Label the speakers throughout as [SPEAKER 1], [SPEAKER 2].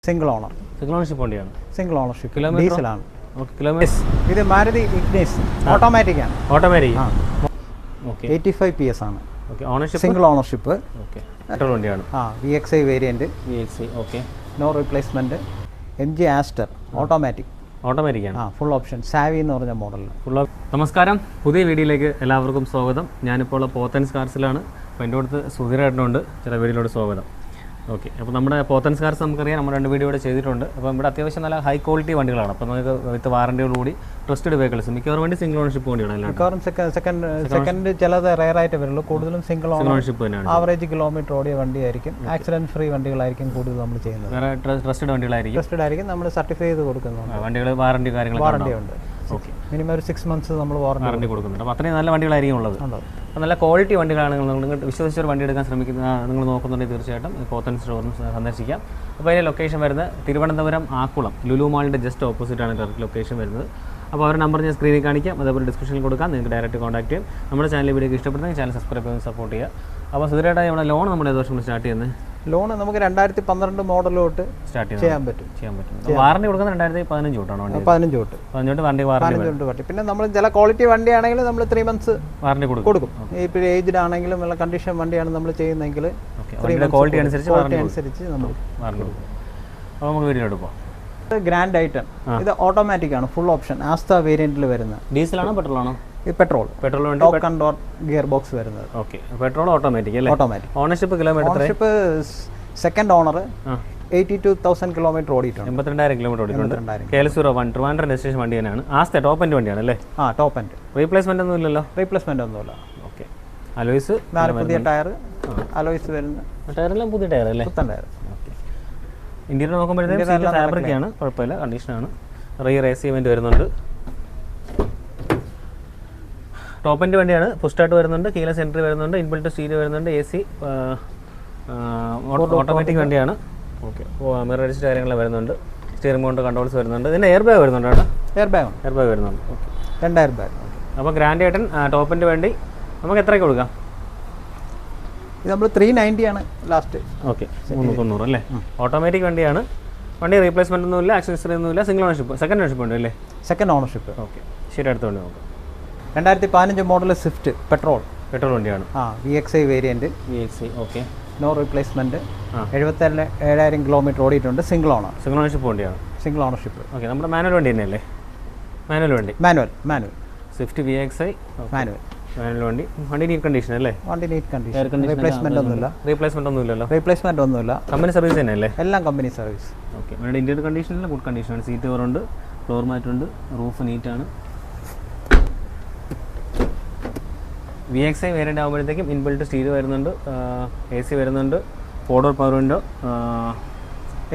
[SPEAKER 1] Single owner.
[SPEAKER 2] Single ownership വണ്ടിയാണ്.
[SPEAKER 1] Single ownership.
[SPEAKER 2] ഡീസലാണ്. Okay. Kilometre
[SPEAKER 1] ഇത് മാരുതി ഇഗ്നിസ് ഓട്ടോമാറ്റിക് ആണ്.
[SPEAKER 2] ഓട്ടോമാറ്റിക്.
[SPEAKER 1] ആ
[SPEAKER 2] ഓക്കെ.
[SPEAKER 1] 85 PS ആണ്.
[SPEAKER 2] Okay. Ownership
[SPEAKER 1] single ownership.
[SPEAKER 2] Okay. Petrol വണ്ടിയാണ്.
[SPEAKER 1] VXI variant.
[SPEAKER 2] VXI. Okay.
[SPEAKER 1] No replacement. MG Astor automatic.
[SPEAKER 2] Automatic ആണ്.
[SPEAKER 1] Full option Xavi എന്ന് പറഞ്ഞ മോഡൽ.
[SPEAKER 2] നമസ്കാരം, പുതിയ വീഡിയോയിലേക്ക് എല്ലാവർക്കും സ്വാഗതം. ഞാനിപ്പോൾ പോത്തൻസ് കാർസിലാണ്. അപ്പോൾ എൻ്റെ അടുത്ത് സുധീരേട്ടനുണ്ട്. ചില വീഡിയോയിലോട് സ്വാഗതം. ഓക്കെ. അപ്പോൾ നമ്മുടെ പോത്തൻസ് കാർസ് നമുക്കറിയാം, നമ്മൾ 2 വീഡിയോ ഇവിടെ ചെയ്തിട്ടുണ്ട്. അപ്പോൾ ഇവിടെ അത്യാവശ്യം നല്ല ഹൈ ക്വാളിറ്റി വണ്ടികളാണ്. അപ്പോൾ നമുക്ക് വിത്ത് വാറണ്ടിയോടുകൂടി ട്രസ്റ്റഡ് വെഹിക്കിൾസ് മിക്കവാറും വേണ്ടി സിംഗിൾ ഓണർഷിപ്പ് വണ്ടിയാണ്.
[SPEAKER 1] മിക്കവാറും സെക്കൻഡ് ചിലത് റെയർ ആയിട്ട് വരുള്ളൂ. കൂടുതലും സിംഗിൾ
[SPEAKER 2] ഓണർഷിപ്പ് തന്നെയാണ്.
[SPEAKER 1] ആവറേജ് കിലോമീറ്റർ ഓടിയ വണ്ടിയായിരിക്കും. ആക്സിഡന്റ് ഫ്രീ വണ്ടികളായിരിക്കും കൂടുതൽ നമ്മൾ ചെയ്യുന്നത്.
[SPEAKER 2] വേറെ ട്രസ്റ്റഡ് വണ്ടികളായിരിക്കും.
[SPEAKER 1] ട്രസ്റ്റഡ് ആയിരിക്കും. നമ്മൾ സർട്ടിഫൈ ചെയ്ത് കൊടുക്കുന്നുണ്ട്.
[SPEAKER 2] വണ്ടികൾ വാറണ്ടി
[SPEAKER 1] വാറണ്ടി ഉണ്ട്.
[SPEAKER 2] ഓക്കെ.
[SPEAKER 1] മിനിമം ഒരു 6 months നമ്മൾ വാറണ്ടി കൊടുക്കുന്നുണ്ട്.
[SPEAKER 2] അപ്പോൾ അത്രയും നല്ല വണ്ടികളായിരിക്കും ഉള്ളത്. അപ്പോൾ നല്ല ക്വാളിറ്റി വണ്ടികളാണ് നിങ്ങൾ വിശ്വസിച്ചൊരു വണ്ടി എടുക്കാൻ ശ്രമിക്കുന്ന നിങ്ങൾ നോക്കുന്നുണ്ടെങ്കിൽ തീർച്ചയായിട്ടും പോത്തൻസ് സ്റ്റോറിന് സന്ദർശിക്കാം. അപ്പോൾ അതിൻ്റെ ലൊക്കേഷൻ വരുന്നത് തിരുവനന്തപുരം ആക്കുളം ലുലു മാളിൻ്റെ ജസ്റ്റ് ഓപ്പോസിറ്റാണ് ഡയറക്റ്റ് ലൊക്കേഷൻ വരുന്നത്. അപ്പോൾ അവരുടെ നമ്പർ ഞാൻ സ്ക്രീനിൽ കാണിക്കാം, അതേപോലെ ഡിസ്ക്രിപ്ഷനിൽ കൊടുക്കാം. നിങ്ങൾക്ക് ഡയറക്റ്റ് കോൺടാക്ട് ചെയ്യാം. നമ്മുടെ ചാനൽ വീഡിയോ ഇഷ്ടപ്പെടുന്നെങ്കിൽ ചാനൽ സബ്സ്ക്രൈബ് ചെയ്ത് സപ്പോർട്ട് ചെയ്യുക. അപ്പോൾ സുധീരേട്ടാ, നമ്മുടെ ലോൺ നമ്മൾ ഏത് വർഷം സ്റ്റാർട്ട് ചെയ്യുന്നത്?
[SPEAKER 1] ലോൺ നമുക്ക് 2012 മോഡൽ തൊട്ട്
[SPEAKER 2] സ്റ്റാർട്ട്
[SPEAKER 1] ചെയ്യാൻ പറ്റും.
[SPEAKER 2] വാറണ്ടി കൊടുക്കുന്നത് 2015 തൊട്ടാണ്.
[SPEAKER 1] 15 തൊട്ട് വാറണ്ടി. പിന്നെ നമ്മൾ ചില ക്വാളിറ്റി വണ്ടിയാണെങ്കിൽ നമ്മൾ 3 months വാറണ്ടി കൊടുക്കും. ഇപ്പോൾ ഏജ്ഡ് ആണെങ്കിലും നല്ല കണ്ടീഷൻ വണ്ടിയാണ് നമ്മൾ ചെയ്യുന്നതെങ്കിൽ
[SPEAKER 2] ക്വാളിറ്റി അനുസരിച്ച്
[SPEAKER 1] നമ്മൾ
[SPEAKER 2] വാറണ്ടി കൊടുക്കും. അപ്പോൾ നമുക്ക് വീഡിയോ എടുക്കാം.
[SPEAKER 1] Grand item. ഇത് ഓട്ടോമാറ്റിക് ആണ്, ഫുൾ ഓപ്ഷൻ ആസ്ത വേരിയന്റിൽ വരുന്ന.
[SPEAKER 2] ഡീസലാണോ പെട്രോളാണോ?
[SPEAKER 1] പെട്രോൾ
[SPEAKER 2] വേണ്ടി
[SPEAKER 1] top and door gear box വരുന്നത്.
[SPEAKER 2] ഓക്കെ. പെട്രോൾ ഓട്ടോമാറ്റിക് അല്ലേ?
[SPEAKER 1] Automatic.
[SPEAKER 2] Ownership kilometre?
[SPEAKER 1] Ownership second owner 82,000 kilometre ഓടിയിട്ടുണ്ട്.
[SPEAKER 2] 82,000 കിലോമീറ്റർ ഓടിയിട്ടുണ്ട്. KL01 ട്രിവാൻഡ്രം രജിസ്ട്രേഷൻ വണ്ടി തന്നെയാണ്. ആസ്ത ടോപ്പ് എൻഡ് വണ്ടിയാണ് അല്ലേ?
[SPEAKER 1] Top end.
[SPEAKER 2] റീപ്ലേസ്മെന്റ് ഒന്നും ഇല്ലല്ലോ?
[SPEAKER 1] റീപ്ലേസ്മെന്റ് ഒന്നുമില്ല.
[SPEAKER 2] ഓക്കെ. അലോയ്സ്
[SPEAKER 1] 4 പുതിയ ടയർ അലോയ്സ് വരുന്ന
[SPEAKER 2] ടയറെല്ലാം പുതിയ ടയർ അല്ലേ?
[SPEAKER 1] പുത്തൻ ടയർ.
[SPEAKER 2] ഓക്കെ. ഇന്റീരിയർ നോക്കുമ്പോഴത്തേക്കും ഫാബ്രിക് ആണ്, കുഴപ്പമില്ല, കണ്ടീഷനാണ്. റിയർ AC ഇവന്റ് വരുന്നുണ്ട്. ടോപ്പ് എൻഡ് വണ്ടിയാണ്. പുഷ് സ്റ്റാർട്ട് വരുന്നുണ്ട്, കീലെസ് എൻട്രി വരുന്നുണ്ട്, ഇൻബിൽറ്റ് സ്റ്റീരിയോ വരുന്നുണ്ട്, AC ഓട്ടോമാറ്റിക് വണ്ടിയാണ്. ഓക്കെ. മിറർ അഡ്ജസ്റ്റ് കാര്യങ്ങൾ വരുന്നുണ്ട്. സ്റ്റിയറിംഗ് മൗണ്ട് കൺട്രോൾസ് വരുന്നുണ്ട്. ഇതിന് എയർ ബാഗ് വരുന്നുണ്ട് കേട്ടോ. എയർ ബാഗ് വരുന്നുണ്ട്. ഓക്കെ.
[SPEAKER 1] 2 air bag.
[SPEAKER 2] അപ്പോൾ ഗ്രാൻഡ് ഏട്ടൻ ടോപ്പ് എൻഡ് വണ്ടി നമുക്ക് എത്രയ്ക്ക് കൊടുക്കാം?
[SPEAKER 1] ഇത് നമ്മൾ 390 ആണ് ലാസ്റ്റ്.
[SPEAKER 2] ഓക്കെ. 390 അല്ലേ? ഓട്ടോമാറ്റിക് വണ്ടിയാണ്. വണ്ടി റീപ്ലേസ്മെന്റ് ഒന്നുമില്ല, ആക്സസറി ഒന്നുമില്ല. സിംഗിൾ ഓണർഷിപ്പ്, സെക്കൻഡ് ഓണർഷിപ്പ് ഉണ്ട് അല്ലേ?
[SPEAKER 1] Second ownership.
[SPEAKER 2] ഓക്കെ. ശരി, അടുത്ത വണ്ടി നോക്കാം.
[SPEAKER 1] 2015 മോഡൽ സ്വിഫ്റ്റ് പെട്രോൾ
[SPEAKER 2] വണ്ടിയാണ്.
[SPEAKER 1] VXI variant.
[SPEAKER 2] VXI. Okay.
[SPEAKER 1] No replacement. 77,000 kilometre ഓടിയിട്ടുണ്ട്. സിംഗിൾ
[SPEAKER 2] ഓണർഷിപ്പ് വണ്ടിയാണ്.
[SPEAKER 1] Single ownership.
[SPEAKER 2] ഓക്കെ. നമ്മുടെ മാനുവൽ വണ്ടി തന്നെയല്ലേ?
[SPEAKER 1] മാനുവൽ
[SPEAKER 2] സ്വിഫ്റ്റ് VXI മാനുവൽ വണ്ടി. നീറ്റ് കണ്ടീഷൻ അല്ലേ?
[SPEAKER 1] വണ്ടി നീറ്റ് കണ്ടീഷൻ. റീപ്ലേസ്മെന്റ് ഒന്നുമില്ല.
[SPEAKER 2] കമ്പനി സർവീസ് തന്നെയല്ലേ?
[SPEAKER 1] എല്ലാം കമ്പനി സർവീസ്.
[SPEAKER 2] ഓക്കെ. വണ്ടി ഇന്റീരിയർ കണ്ടീഷനിൽ ഗുഡ് കണ്ടീഷനാണ്. സീറ്റ് കവറുണ്ട്, ഫ്ലോർ മാറ്റ് ഉണ്ട്, റൂഫ് നീറ്റാണ്. VXI വേരിയൻ്റ് ആകുമ്പോഴത്തേക്കും ഇൻബിൽറ്റ് സ്റ്റീരിയോ വരുന്നുണ്ട്, AC വരുന്നുണ്ട്, 4-door പവർ വിൻഡോ,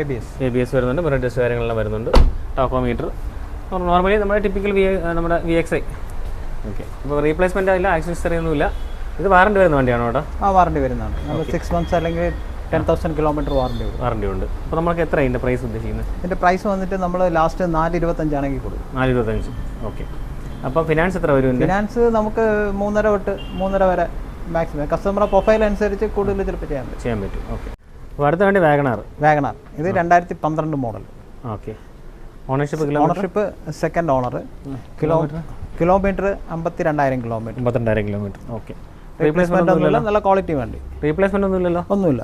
[SPEAKER 2] ABS വരുന്നുണ്ട്, മിറർ അഡ്ജസ്റ്റ് കാര്യങ്ങളെല്ലാം വരുന്നുണ്ട്, ടാക്കോമീറ്റർ. നോർമലി നമ്മുടെ ടിപ്പിക്കൽ നമ്മുടെ VXI. ഓക്കെ. അപ്പോൾ റീപ്ലേസ്മെൻ്റ് ആയില്ല, ആക്സസറി ഒന്നുമില്ല. ഇത് വാറണ്ടി വരുന്ന വണ്ടിയാണോ കേട്ടോ?
[SPEAKER 1] വാറണ്ടി വരുന്നതാണ്. നമ്മൾ 6 months അല്ലെങ്കിൽ 10,000 കിലോമീറ്റർ വാറണ്ടി ഉണ്ട്.
[SPEAKER 2] അപ്പോൾ നമുക്ക് എത്ര ഇതിൻ്റെ പ്രൈസ് ഉദ്ദേശിക്കുന്നത്?
[SPEAKER 1] ഇതിൻ്റെ പ്രൈസ് വന്നിട്ട് നമ്മൾ ലാസ്റ്റ് 425 ആണെങ്കിൽ കൊടുക്കും.
[SPEAKER 2] 425. ഓക്കെ. അപ്പോൾ ഫിനാൻസ് എത്ര വരും?
[SPEAKER 1] ഫിനാൻസ് നമുക്ക് 3.5 തൊട്ട് 3.5 വരെ മാക്സിമം. കസ്റ്റമറുടെ പ്രൊഫൈൽ അനുസരിച്ച് കൂടുതൽ ചിലപ്പോൾ ചെയ്യാൻ പറ്റും. ഓക്കെ. അപ്പോൾ അടുത്ത വണ്ടി വാഗണാർ. ഇത് 2012 model.
[SPEAKER 2] Okay. Ownership
[SPEAKER 1] second owner. Kilometre 52,000 kilometre.
[SPEAKER 2] Okay.
[SPEAKER 1] Replacement ഒന്നുമില്ല. നല്ല ക്വാളിറ്റി വണ്ടി.
[SPEAKER 2] റീപ്ലേസ്മെന്റ് ഒന്നുമില്ല.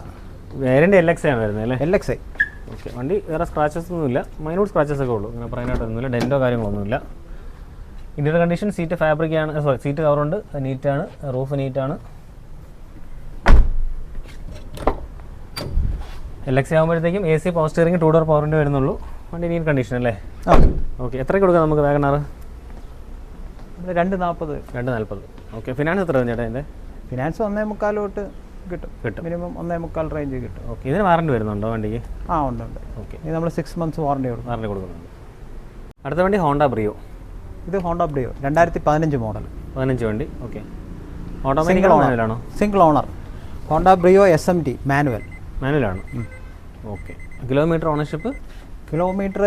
[SPEAKER 2] വേരിയന്റ് LXI ആണ് വരുന്നത് അല്ലേ?
[SPEAKER 1] LXI.
[SPEAKER 2] ഓക്കെ. വണ്ടി വേറെ സ്ക്രാച്ചസ് ഒന്നുമില്ല, മൈന്യൂട്ട് സ്ക്രാച്ചസ് ഒക്കെ ഉള്ളൂ. അങ്ങനെ പറയാനായിട്ടൊന്നുമില്ല. ഡെന്റോ കാര്യങ്ങളൊന്നുമില്ല. ഇന്റീരിയർ കണ്ടീഷൻ സീറ്റ് ഫാബ്രിക് ആണ്, സീറ്റ് കവറുണ്ട്, നീറ്റാണ്, റൂഫ് നീറ്റാണ്. LXI ആകുമ്പോഴത്തേക്കും AC power steering 2-door power window വരുന്നുള്ളൂ. വണ്ടി നീറ്റ് കണ്ടീഷൻ അല്ലേ? ഓക്കെ. എത്രയ്ക്ക് കൊടുക്കാം നമുക്ക് വാഗണാർ?
[SPEAKER 1] 240.
[SPEAKER 2] ഓക്കെ. ഫിനാൻസ് എത്ര ചേട്ടാ? ഇതിൻ്റെ
[SPEAKER 1] ഫിനാൻസ് 1.25 തൊട്ട് കിട്ടും. മിനിമം 1.25 റേഞ്ച് കിട്ടും.
[SPEAKER 2] ഓക്കെ. ഇതിന് വാറണ്ടി വരുന്നുണ്ടോ വണ്ടിക്ക്?
[SPEAKER 1] ഉണ്ട്.
[SPEAKER 2] ഓക്കെ.
[SPEAKER 1] ഇത് നമ്മൾ 6 months വാറണ്ടി
[SPEAKER 2] കൊടുക്കുന്നുണ്ട്. അടുത്ത വണ്ടി ഹോണ്ട ബ്രിയോ.
[SPEAKER 1] ഇത് ഹോണ്ട ബ്രിയോ 2015 മോഡൽ.
[SPEAKER 2] 15 വണ്ടി. ഓക്കെ. ഓട്ടോമാറ്റിക് മാനുവലാണോ?
[SPEAKER 1] Single owner. Honda Brio SMT മാനുവലാണ്.
[SPEAKER 2] Okay. Kilometre ownership?
[SPEAKER 1] Kilometre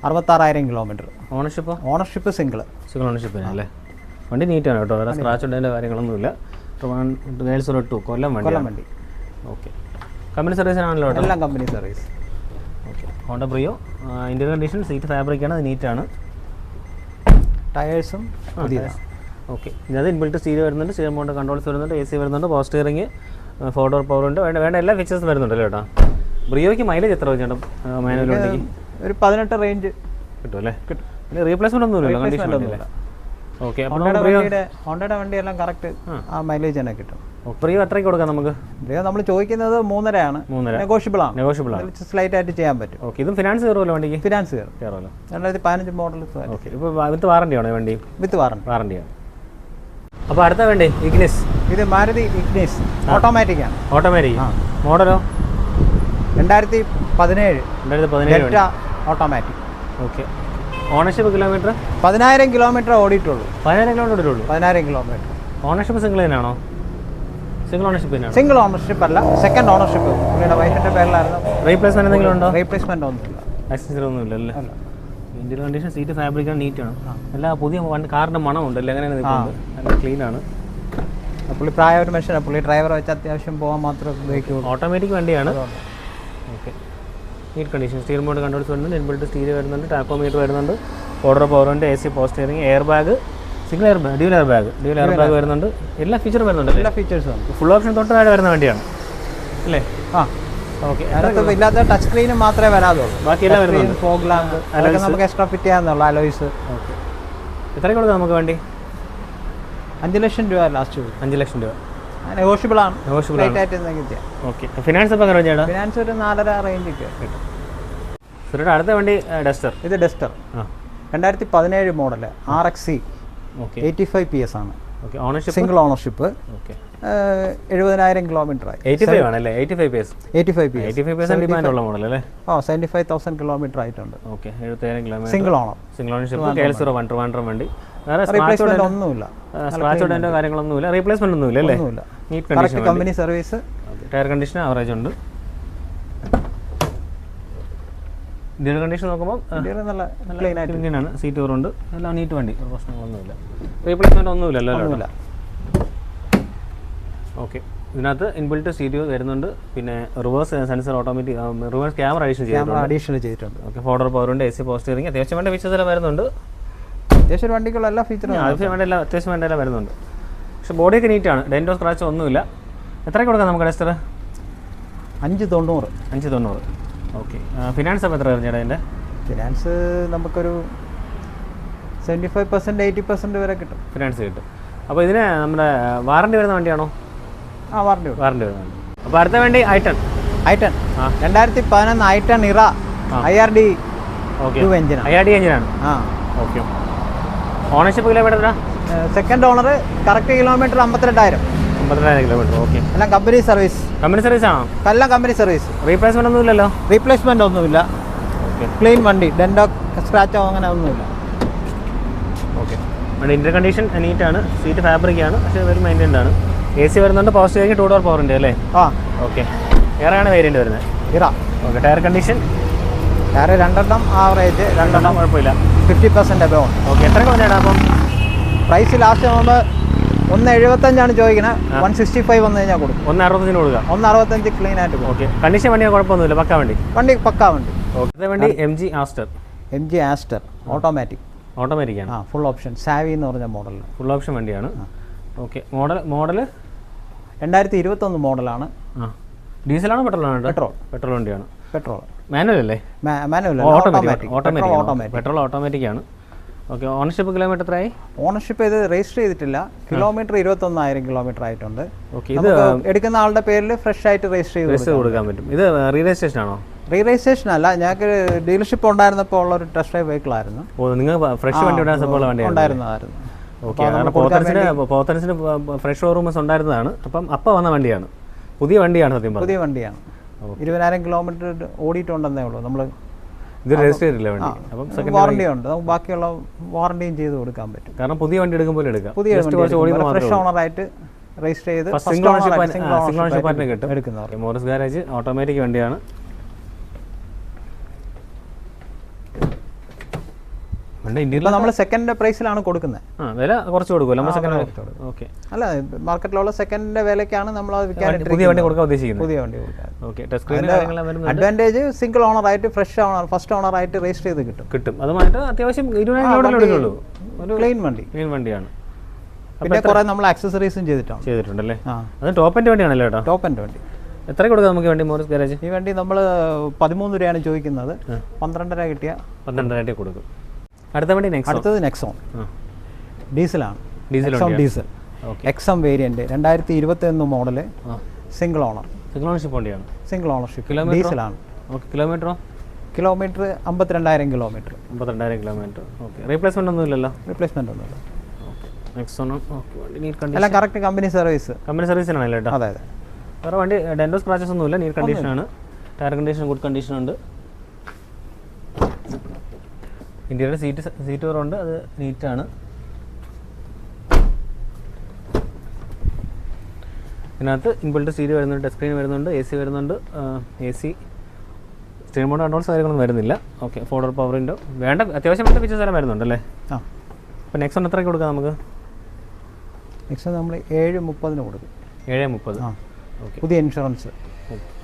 [SPEAKER 1] 66,000 kilometre. Ownership single ownership
[SPEAKER 2] അല്ലേ? വണ്ടി നീറ്റാണ് കേട്ടോ, വേറെ സ്ക്രാച്ച് ഉണ്ടതിൻ്റെ കാര്യങ്ങളൊന്നുമില്ല. കൊല്ലം വണ്ടി. ഓക്കെ. കമ്പനി സർവീസിനാണല്ലോ?
[SPEAKER 1] എല്ലാം company service.
[SPEAKER 2] Okay. Honda Brio. Interior condition seat ഫാബ്രിക്കാണ്, അത് നീറ്റാണ്.
[SPEAKER 1] ടയേഴ്സും പുതിയതാണ്.
[SPEAKER 2] ഓക്കെ, ഇതിനകത്ത് ഇൻബിൽറ്റ് സ്റ്റീരിയോ വരുന്നുണ്ട്, സ്റ്റീരിയോ മൗണ്ട് കൺട്രോൾസ് വരുന്നുണ്ട്, AC വരുന്നുണ്ട്, പവർ സ്റ്റിയറിംഗ്, 4 ഡോർ പവർ ഉണ്ട്, വേണ്ട എല്ലാ ഫീച്ചേഴ്സും വരുന്നുണ്ടല്ലോ ചേട്ടാ. ബ്രിയോയ്ക്ക് മൈലേജ് എത്ര ചേട്ടാ മാനുവൽ വണ്ടിക്ക്?
[SPEAKER 1] ഒരു 18 റേഞ്ച്
[SPEAKER 2] കിട്ടും അല്ലേ? കിട്ടും. പിന്നെ റീപ്ലേസ്മെന്റ് ഒന്നുമില്ല, കണ്ടീഷൻ ഒന്നുമില്ല. ഓക്കെ,
[SPEAKER 1] ഹോണ്ടയുടെ വണ്ടിയെല്ലാം കറക്റ്റ് ആ മൈലേജ് തന്നെ കിട്ടും.
[SPEAKER 2] ബ്രിയോ എത്രയ്ക്ക് കൊടുക്കാം നമുക്ക്?
[SPEAKER 1] ബ്രിയോ നമ്മൾ ചോദിക്കുന്നത് 3.5 ആണ്. നെഗോഷ്യബിൾ ആണ്, സ്ലൈറ്റ് ആയിട്ട് ചെയ്യാൻ പറ്റും.
[SPEAKER 2] ഓക്കെ, ഇതും ഫിനാൻസ് കയറുമല്ലോ വണ്ടിക്ക്?
[SPEAKER 1] ഫിനാൻസ് കയറുമല്ലോ. 2015 മോഡൽ.
[SPEAKER 2] ഓക്കെ, ഇപ്പോൾ വിത്ത് വാറണ്ടി ആണോ വണ്ടി?
[SPEAKER 1] വിത്ത്
[SPEAKER 2] വാറണ്ടിയാണ്. അപ്പോൾ അടുത്ത വേണ്ടേ ഇഗ്നിസ്?
[SPEAKER 1] ഇത് മാരുതി ഇഗ്നിസ് ഓട്ടോമാറ്റിക് ആണ്.
[SPEAKER 2] ഓട്ടോമാറ്റിക് മോഡലോ?
[SPEAKER 1] 2017 automatic.
[SPEAKER 2] Okay, ownership kilometre?
[SPEAKER 1] 10,000 kilometre ഓടിയിട്ടുള്ളൂ.
[SPEAKER 2] 10,000 കിലോമീറ്റർ ഓടിയിട്ടുള്ളൂ.
[SPEAKER 1] 10,000 കിലോമീറ്റർ.
[SPEAKER 2] ഓണർഷിപ്പ് സിംഗിൾ തന്നെയാണോ? സിംഗിൾ ഓണർഷിപ്പ് തന്നെയാണ്.
[SPEAKER 1] സിംഗിൾ ഓണർഷിപ്പ് അല്ല, സെക്കൻഡ് ഓണർഷിപ്പ്. പുള്ളിയുടെ വൈഫിന്റെ പേരിലായിരുന്നു.
[SPEAKER 2] റീപ്ലേസ്മെന്റ് എന്തെങ്കിലും ഉണ്ടോ?
[SPEAKER 1] റീപ്ലേസ്മെന്റ് ഒന്നുമില്ല.
[SPEAKER 2] ആക്സസറി ഒന്നുമില്ല അല്ലേ? ഇന്റീരിയർ കണ്ടീഷൻ സീറ്റ് ഫാബ്രിക്കാണ്, നീറ്റാണ്. എല്ലാ പുതിയ കാറിന്റെ മണമുണ്ട് അല്ലേ? എങ്ങനെയാണ് നിൽക്കുന്നത്? നല്ല ക്ലീൻ ആണ്.
[SPEAKER 1] പുള്ളി പ്രായ ഒരു മനുഷ്യനാണ്. പുള്ളി ഡ്രൈവർ വെച്ച് അത്യാവശ്യം പോകാൻ മാത്രമേ ഉപയോഗിക്കുള്ളൂ.
[SPEAKER 2] ഓട്ടോമാറ്റിക് വണ്ടിയാണ്. Okay, neat condition. Steering mode controls വരുന്നുണ്ട്, ഇൻബിൽറ്റ് സ്റ്റീരിയോ വരുന്നുണ്ട്, ടാക്കോമീറ്റർ വരുന്നുണ്ട്, 4 ഡോർ പവർ ഉണ്ട്, AC power steering, air bag, single air bag, dual air bag വരുന്നുണ്ട്. എല്ലാ ഫീച്ചറും വരുന്നുണ്ട്.
[SPEAKER 1] എല്ലാ ഫീച്ചേഴ്സും ഉണ്ട്.
[SPEAKER 2] ഫുൾ ഓപ്ഷൻ തൊട്ട് താഴെ വരുന്ന വണ്ടിയാണ് അല്ലേ? ഓക്കെ,
[SPEAKER 1] അതിനകത്ത് ഇല്ലാത്ത ടച്ച് സ്ക്രീനും മാത്രമേ വരാതുള്ളൂ.
[SPEAKER 2] ബാക്കിയെല്ലാം വരുന്നുണ്ട്.
[SPEAKER 1] ഫോഗ് ലാമ്പ് അതൊക്കെ നമുക്ക് എക്സ്ട്രാ ഫിറ്റ് ചെയ്യാന്നുള്ളൂ. അലോയ്സ്.
[SPEAKER 2] ഓക്കെ, എത്രയ്ക്ക് കൊടുക്കാം നമുക്ക് വണ്ടി?
[SPEAKER 1] 5 ലക്ഷം രൂപ ലാസ്റ്റ്.
[SPEAKER 2] 5 ലക്ഷം രൂപ
[SPEAKER 1] നെഗോഷ്യബിൾ ആണ്.
[SPEAKER 2] ഓക്കെ, ഫിനാൻസ് ഇപ്പോൾ എങ്ങനെ ചേട്ടാ?
[SPEAKER 1] ഫിനാൻസ് ഒരു 4.5 റേഞ്ച് കിട്ടും.
[SPEAKER 2] അടുത്ത വണ്ടി ഡസ്റ്റർ.
[SPEAKER 1] ഇത് ഡസ്റ്റർ 2017 മോഡൽ RXC. 85 PS ആണ്.
[SPEAKER 2] Okay, ownership
[SPEAKER 1] single ownership.
[SPEAKER 2] Okay,
[SPEAKER 1] 70,000 kilometre ആയി.
[SPEAKER 2] 85 ആണല്ലേ? 85 PS.
[SPEAKER 1] 85 PS
[SPEAKER 2] ഡിമാൻഡ് ഉള്ള മോഡൽ അല്ലേ?
[SPEAKER 1] 75,000 കിലോമീറ്റർ ആയിട്ടുണ്ട്.
[SPEAKER 2] Okay, 70,000 kilometre.
[SPEAKER 1] Single owner.
[SPEAKER 2] Single ownership. KL01 വണ്ടി.
[SPEAKER 1] റീപ്ലേസ്മെന്റ് ഒന്നുമില്ല.
[SPEAKER 2] സ്ക്രാച്ച് ഓടേണ്ടോ കാര്യങ്ങളൊന്നുമില്ല. റീപ്ലേസ്മെന്റ് ഒന്നുമില്ല അല്ലേ? Neat condition.
[SPEAKER 1] Company service.
[SPEAKER 2] Tyre condition average ഉണ്ട്. ഇന്റീരിയർ കണ്ടീഷൻ നോക്കുമ്പോൾ
[SPEAKER 1] നല്ല ക്ലീൻ
[SPEAKER 2] ആണ്. സീറ്റ് കവറുണ്ട്. എല്ലാം നീറ്റ് വണ്ടി, പ്രശ്നങ്ങളൊന്നുമില്ല. റീപ്ലേസ്മെന്റ് ഒന്നുമില്ലല്ലോ? ഓക്കെ, ഇതിനകത്ത് ഇൻബിൽറ്റ് സ്റ്റീരിയോ വരുന്നുണ്ട്. പിന്നെ reverse sensor, automatic reverse camera additional ചെയ്തിട്ടുണ്ട്. ഓക്കെ, 4 ഡോർ പവർ ഉണ്ട്, AC പവർ സ്റ്റിയറിംഗ്. അത്യാവശ്യം വേണ്ട ഫീച്ചേഴ്സ് എല്ലാം വരുന്നുണ്ട്.
[SPEAKER 1] അത്യാവശ്യം വണ്ടിക്കുള്ള എല്ലാ ഫീച്ചറും
[SPEAKER 2] അത്യാവശ്യം വേണ്ട എല്ലാം വരുന്നുണ്ട്. പക്ഷേ ബോഡിയൊക്കെ നീറ്റാണ്. ഡെൻറ്റോ സ്ക്രാച്ചോ ഒന്നുമില്ല. എത്രയ്ക്ക് കൊടുക്കാം നമുക്ക് ഡസ്റ്റർ?
[SPEAKER 1] 590.
[SPEAKER 2] ഓക്കെ, ഫിനാൻസ് അപ്പോൾ എത്ര വരും ചേട്ടാ? അതിൻ്റെ
[SPEAKER 1] ഫിനാൻസ് നമുക്കൊരു 75% 80% വരെ കിട്ടും.
[SPEAKER 2] ഫിനാൻസ് കിട്ടും. അപ്പോൾ ഇതിന് നമ്മുടെ വാറണ്ടി വരുന്ന വണ്ടിയാണോ?
[SPEAKER 1] വാറണ്ടി
[SPEAKER 2] വരുന്ന വണ്ടി. അപ്പോൾ അടുത്ത വണ്ടി I10.
[SPEAKER 1] 2011 I10 ഇറ IRD എഞ്ചിനാണ്.
[SPEAKER 2] IRD എഞ്ചിനാണ്. Okay, ownership kilometre?
[SPEAKER 1] Second owner. Correct kilometre 52,000
[SPEAKER 2] kilometre. Okay,
[SPEAKER 1] എല്ലാം കമ്പനി സർവീസ്.
[SPEAKER 2] കമ്പനി സർവീസ് ആണോ?
[SPEAKER 1] എല്ലാം കമ്പനി സർവീസ്.
[SPEAKER 2] റീപ്ലേസ്മെന്റ് ഒന്നുമില്ലല്ലോ?
[SPEAKER 1] റീപ്ലേസ്മെന്റ് ഒന്നുമില്ല.
[SPEAKER 2] ഓക്കെ,
[SPEAKER 1] ക്ലീൻ വണ്ടി. ഡെൻറ്റോ സ്ക്രാച്ചോ അങ്ങനെ ഒന്നുമില്ല.
[SPEAKER 2] ഓക്കെ, വണ്ടി ഇന്റർ കണ്ടീഷൻ നീറ്റാണ്. സീറ്റ് ഫാബ്രിക്കാണ്, പക്ഷേ വെരി മെയിൻറ്റൈൻഡ് ആണ്. AC വരുന്നുണ്ട്, പവർ സ്റ്റിയറിംഗ്, 2 ഡോർ പവർ ഉണ്ട് അല്ലേ? ഓക്കെ, ഏറെയാണ് വേരിയന്റ് വരുന്നത്.
[SPEAKER 1] ഇറ.
[SPEAKER 2] Okay, tyre condition?
[SPEAKER 1] Tyre 2 average, 2
[SPEAKER 2] കുഴപ്പമില്ല.
[SPEAKER 1] 50% അബവ്.
[SPEAKER 2] ഓക്കെ, എത്ര കുറഞ്ഞാണ് അപ്പം
[SPEAKER 1] പ്രൈസ്? ലാസ്റ്റ് ആകുമ്പോൾ 175 ചോദിക്കുന്നത്. 165 വന്നു കഴിഞ്ഞാൽ കൊടുക്കും.
[SPEAKER 2] 165 കൊടുക്കുക.
[SPEAKER 1] 165 ക്ലീൻ ആയിട്ട് കൊടുക്കും.
[SPEAKER 2] ഓക്കെ, കണ്ടീഷൻ വണ്ടിയാണ് കുഴപ്പമൊന്നുമില്ല. പക്കാ വണ്ടി.
[SPEAKER 1] പക്കാ വണ്ടി.
[SPEAKER 2] ഓക്കെ, വണ്ടി MG Aster
[SPEAKER 1] ഓട്ടോമാറ്റിക്.
[SPEAKER 2] ഓട്ടോമാറ്റിക്കാണ്.
[SPEAKER 1] Full option. സാവി എന്ന് പറഞ്ഞ മോഡൽ.
[SPEAKER 2] ഫുൾ ഓപ്ഷൻ വണ്ടിയാണ്. ഓക്കെ, മോഡൽ
[SPEAKER 1] 2021 മോഡലാണ്.
[SPEAKER 2] ഡീസലാണോ പെട്രോളാണ്? പെട്രോൾ വണ്ടിയാണ്.
[SPEAKER 1] പെട്രോൾ.
[SPEAKER 2] മാനുവൽ അല്ലേ?
[SPEAKER 1] ഓട്ടോമാറ്റിക്.
[SPEAKER 2] പെട്രോൾ ഓട്ടോമാറ്റിക് ആണ്. ഓക്കെ, ഓണർഷിപ്പ് കിലോമീറ്റർ എത്രയായി?
[SPEAKER 1] ഓണർഷിപ്പ് ഇത് രജിസ്റ്റർ ചെയ്തിട്ടില്ല. കിലോമീറ്റർ 21,000 കിലോമീറ്റർ ആയിട്ടുണ്ട്.
[SPEAKER 2] ഓക്കെ, ഇത്
[SPEAKER 1] എടുക്കുന്ന ആളുടെ പേരിൽ ഫ്രഷ് ആയിട്ട് രജിസ്റ്റർ ചെയ്ത് കൊടുക്കാൻ
[SPEAKER 2] പറ്റും. ഇത് റീ രജിസ്ട്രേഷൻ ആണോ?
[SPEAKER 1] റീ രജിസ്ട്രേഷൻ അല്ല, ഞങ്ങൾക്ക് ഡീലർഷിപ്പ് ഉണ്ടായിരുന്നപ്പോൾ ഉള്ള ഒരു ടെസ്റ്റ് ഡ്രൈവ് വെഹിക്കിൾ ആയിരുന്നു.
[SPEAKER 2] നിങ്ങൾ ഫ്രഷ് വണ്ടി
[SPEAKER 1] ഉണ്ടായിരുന്നതായിരുന്നു.
[SPEAKER 2] ഓക്കെ, പോത്തൻസിന് ഫ്രഷ് ഷോറൂംസ് ഉണ്ടായിരുന്നതാണ്. അപ്പം വന്ന വണ്ടിയാണ്. പുതിയ വണ്ടിയാണ്. സത്യം പറഞ്ഞാൽ
[SPEAKER 1] പുതിയ വണ്ടിയാണ്. 20,000 കിലോമീറ്റർ ഓടിയിട്ടുണ്ടെന്നേ ഉള്ളൂ. നമ്മൾ
[SPEAKER 2] ഇത് രജിസ്റ്റർ ചെയ്തില്ല വണ്ടി. അപ്പം
[SPEAKER 1] വാറണ്ടി ഉണ്ട്. നമുക്ക് ബാക്കിയുള്ള വാറണ്ടിയും ചെയ്ത് കൊടുക്കാൻ പറ്റും.
[SPEAKER 2] കാരണം പുതിയ വണ്ടി എടുക്കുമ്പോൾ എടുക്കാം.
[SPEAKER 1] പുതിയ ഫ്രഷ് ഓണറായിട്ട് രജിസ്റ്റർ ചെയ്ത്
[SPEAKER 2] സിംഗിൾ ഓണർഷിപ്പ് കിട്ടും എടുക്കുന്നവർ. മോറിസ് ഗാരേജ് ഓട്ടോമാറ്റിക് വണ്ടിയാണ്.
[SPEAKER 1] ഇപ്പോൾ നമ്മൾ സെക്കൻഡ് പ്രൈസിലാണ് കൊടുക്കുന്നത്.
[SPEAKER 2] വില കുറച്ച് കൊടുക്കുമല്ലോ നമ്മൾ സെക്കൻഡ്. ഓക്കെ.
[SPEAKER 1] അല്ല, മാർക്കറ്റിലുള്ള സെക്കൻഡിന്റെ വിലയ്ക്കാണ് നമ്മൾ
[SPEAKER 2] പുതിയ വണ്ടി കൊടുക്കാൻ ഉദ്ദേശിക്കുന്നത്.
[SPEAKER 1] പുതിയ വണ്ടി കൊടുക്കാൻ.
[SPEAKER 2] Okay. Touch screen
[SPEAKER 1] advantage single owner ആയിട്ട് ഫസ്റ്റ് ഓണർ ആയിട്ട് രജിസ്റ്റർ ചെയ്ത് കിട്ടും.
[SPEAKER 2] അതുമായിട്ട് അത്യാവശ്യം 20,000
[SPEAKER 1] ഒരു ക്ലീൻ
[SPEAKER 2] വണ്ടിയാണ്.
[SPEAKER 1] പിന്നെ കുറെ നമ്മൾ ആക്സസറീസും ചെയ്തിട്ടുണ്ടല്ലേ.
[SPEAKER 2] അത് ടോപ്പ് എൻഡ് വണ്ടിയാണല്ലോ കേട്ടോ.
[SPEAKER 1] ടോപ്പ് എൻഡ് വണ്ടി.
[SPEAKER 2] എത്ര കൊടുക്കാം നമുക്ക് വണ്ടി മോറിസ് ഗാരേജ്?
[SPEAKER 1] ഈ വണ്ടി നമ്മൾ 13 രൂപയാണ് ചോദിക്കുന്നത്. 12.5 കിട്ടിയ
[SPEAKER 2] 12.5 കൊടുക്കും. അടുത്ത വണ്ടി
[SPEAKER 1] അടുത്തത് നെക്സോൺ. ഡീസലാണ്. Diesel XM variant 2021 model. Single ownership
[SPEAKER 2] വണ്ടിയാണ്.
[SPEAKER 1] സിംഗിൾ ഓണർഷിപ്പ് ഡീസലാണ്. Kilometre 52,000 kilometre.
[SPEAKER 2] 52,000 kilometre. Okay. Replacement ഒന്നും ഇല്ലല്ലോ?
[SPEAKER 1] റീപ്ലേസ്മെന്റ് ഒന്നുമില്ല.
[SPEAKER 2] നെക്സോൺ
[SPEAKER 1] എല്ലാം കറക്റ്റ് കമ്പനി
[SPEAKER 2] സർവീസിനാണല്ലോ കേട്ടോ.
[SPEAKER 1] അതെ.
[SPEAKER 2] വേറെ വണ്ടി ഡെൻഡോ സ്ക്രാച്ചസ് ഒന്നുമില്ല. നീറ്റ് കണ്ടീഷനാണ്. ടയർ കണ്ടീഷൻ ഗുഡ് കണ്ടീഷൻ ഉണ്ട്. ഇന്ത്യയുടെ സീറ്റ് കവറുണ്ട്, അത് നീറ്റാണ്. ഇതിനകത്ത് ഇൻബിൽറ്റ് സ്റ്റീരിയോ വരുന്നുണ്ട്, ടച്ച് സ്ക്രീൻ വരുന്നുണ്ട്, AC വരുന്നുണ്ട്. AC സ്ക്രീൻ മോഡ് കൺട്രോൾസ് കാര്യങ്ങളൊന്നും വരുന്നില്ല. ഓക്കെ. ഫോർവേഡ് പവർ വിൻഡോ വേണ്ട അത്യാവശ്യം വേണ്ട ഫീച്ചേഴ്സ് എല്ലാം വരുന്നുണ്ടല്ലേ. അപ്പോൾ നെക്സോൺ എത്രയ്ക്ക് കൊടുക്കാം നമുക്ക്?
[SPEAKER 1] നെക്സോൺ നമ്മൾ 7.30 കൊടുക്കും.
[SPEAKER 2] 7.30. ഓക്കെ.
[SPEAKER 1] പുതിയ ഇൻഷുറൻസ്.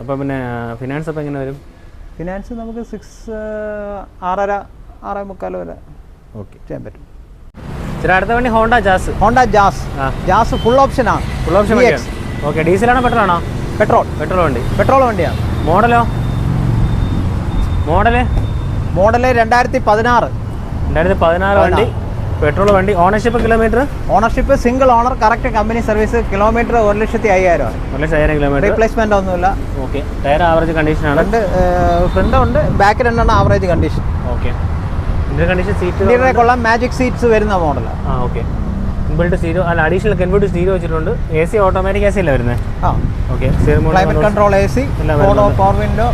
[SPEAKER 2] അപ്പോൾ പിന്നെ ഫിനാൻസ് അപ്പോൾ എങ്ങനെ വരും?
[SPEAKER 1] ഫിനാൻസ് നമുക്ക് 6.5-6.45 വരെ ചെയ്യാൻ പറ്റും.
[SPEAKER 2] അടുത്ത വണ്ടി ഹോണ്ട
[SPEAKER 1] ജാസ് ഫുൾ ഓപ്ഷൻ ആണ്.
[SPEAKER 2] ഓക്കെ. ഡീസലാണോ പെട്രോളാണോ? പെട്രോൾ വണ്ടിയാണ്. മോഡല് 2016 വണ്ടി. പെട്രോൾ വണ്ടി. Ownership
[SPEAKER 1] single owner, correct company service. Kilometre 1,05,000.
[SPEAKER 2] 1,05,000 kilometre.
[SPEAKER 1] Replacement ഒന്നുമില്ല.
[SPEAKER 2] ഓക്കെ. ടയർ ആവറേജ് കണ്ടീഷനാണ്.
[SPEAKER 1] ഫ്രണ്ട് ഉണ്ട്, back 2 average condition.
[SPEAKER 2] Okay. Condition seat
[SPEAKER 1] കൊള്ളാം. മാജിക് സീറ്റ്സ് വരുന്ന മോഡലാണ്.
[SPEAKER 2] ഓക്കെ. ഇൻബിൽറ്റ് സ്റ്റീരിയോ അല്ല, അഡീഷണൽ കൺവേർട്ട് സ്റ്റീരിയോ വെച്ചിട്ടുണ്ട്. AC ഓട്ടോമാറ്റിക് AC അല്ലേ വരുന്നത്? Okay.
[SPEAKER 1] Climate control AC, power window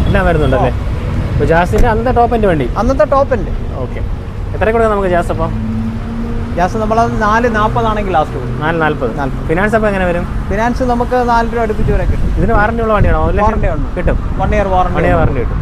[SPEAKER 2] എല്ലാം വരുന്നുണ്ടല്ലേ. അപ്പോൾ ജാസിന്റെ അന്നത്തെ ടോപ്പ് എൻഡ് വണ്ടി. ഓക്കെ. എത്ര കൊടുക്കാം നമുക്ക് ജാസ്? അപ്പോൾ
[SPEAKER 1] ജാസ് നമ്മളത് 4.40 ആണെങ്കിൽ ലാസ്റ്റ് കൊടുക്കും.
[SPEAKER 2] 4.40. ഫിനാൻസ് അപ്പോൾ എങ്ങനെ വരും?
[SPEAKER 1] ഫിനാൻസ് നമുക്ക് 4 രൂപ അടുപ്പിച്ച് വരെ കിട്ടും.
[SPEAKER 2] ഇതിന് വാറണ്ടി ഉള്ള വണ്ടിയാണോ?
[SPEAKER 1] വാറണ്ടി കിട്ടും. 1 ഇയർ വാറണ്ടി കിട്ടും.